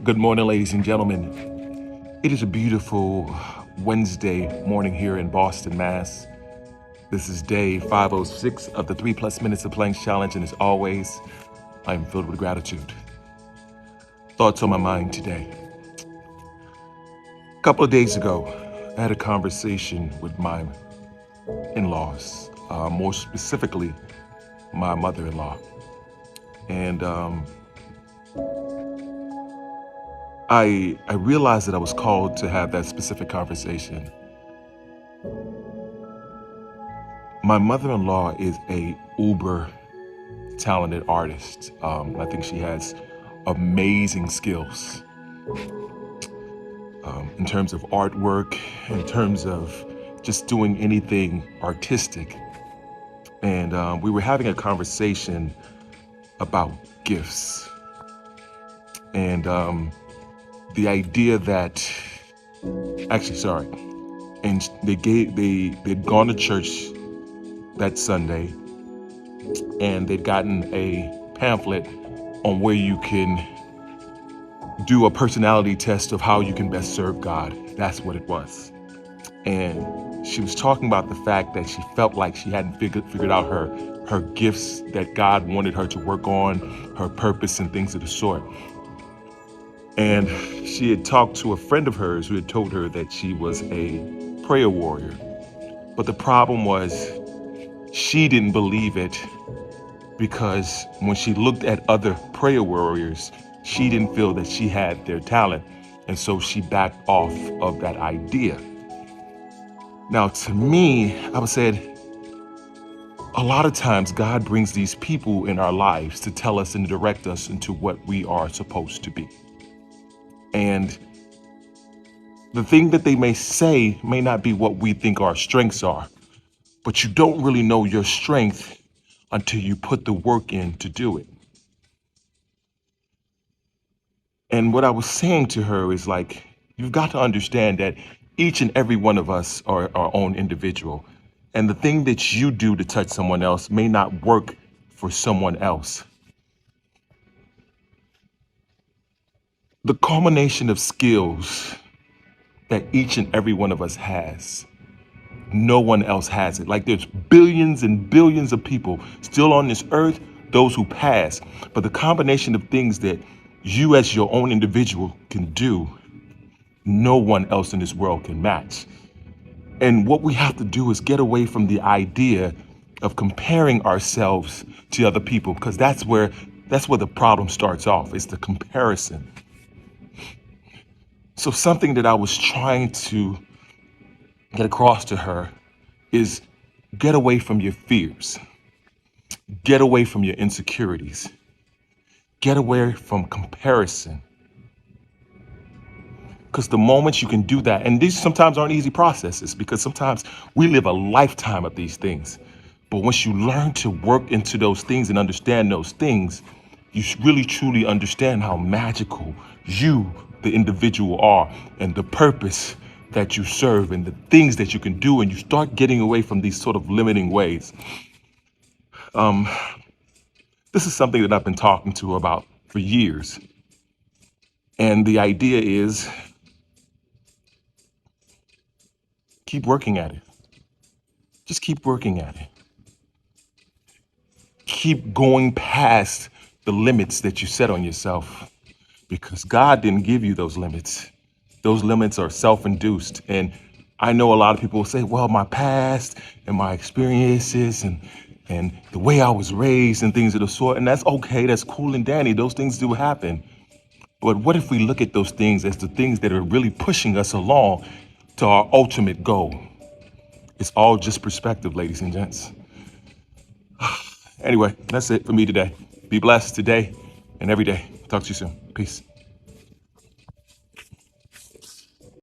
Good morning, ladies and gentlemen. It is a beautiful Wednesday morning here in Boston, Mass. This is day 506 of the 3+ Minutes of Planks Challenge, and as always, I am filled with gratitude. Thoughts on my mind today. A couple of days ago, I had a conversation with my in-laws, more specifically, my mother-in-law. And I realized that I was called to have that specific conversation. My mother-in-law is a uber talented artist. I think she has amazing skills in terms of artwork, in terms of just doing anything artistic. And we were having a conversation about gifts and the idea that, and they'd gone to church that Sunday, and they'd gotten a pamphlet on where you can do a personality test of how you can best serve God. That's what it was. And she was talking about the fact that she felt like she hadn't figured out her gifts that God wanted her to work on, her purpose and things of the sort. And she had talked to a friend of hers who had told her that she was a prayer warrior. But the problem was she didn't believe it because when she looked at other prayer warriors, she didn't feel that she had their talent. And so she backed off of that idea. Now, to me, I would say a lot of times God brings these people in our lives to tell us and direct us into what we are supposed to be. And the thing that they may say may not be what we think our strengths are, but you don't really know your strength until you put the work in to do it. And what I was saying to her is like, you've got to understand that each and every one of us are our own individual. And the thing that you do to touch someone else may not work for someone else. The culmination of skills that each and every one of us has, no one else has it. Like there's billions and billions of people still on this earth, those who pass. But the combination of things that you as your own individual can do, no one else in this world can match. And what we have to do is get away from the idea of comparing ourselves to other people, because that's where the problem starts off. It's the comparison. So something that I was trying to get across to her is get away from your fears. Get away from your insecurities. Get away from comparison. Because the moment you can do that, and these sometimes aren't easy processes, because sometimes we live a lifetime of these things. But once you learn to work into those things and understand those things, you really truly understand how magical you, the individual, are, and the purpose that you serve and the things that you can do, and you start getting away from these sort of limiting ways. This is something that I've been talking to her about for years. And the idea is keep working at it. Just keep working at it. Keep going past the limits that you set on yourself, because God didn't give you those limits. Those limits are self-induced. And I know a lot of people will say, well, my past and my experiences and the way I was raised and things of the sort, and that's okay, that's cool and dandy. Those things do happen. But what if we look at those things as the things that are really pushing us along to our ultimate goal? It's all just perspective, ladies and gents. Anyway, that's it for me today. Be blessed today and every day. Talk to you soon. Peace.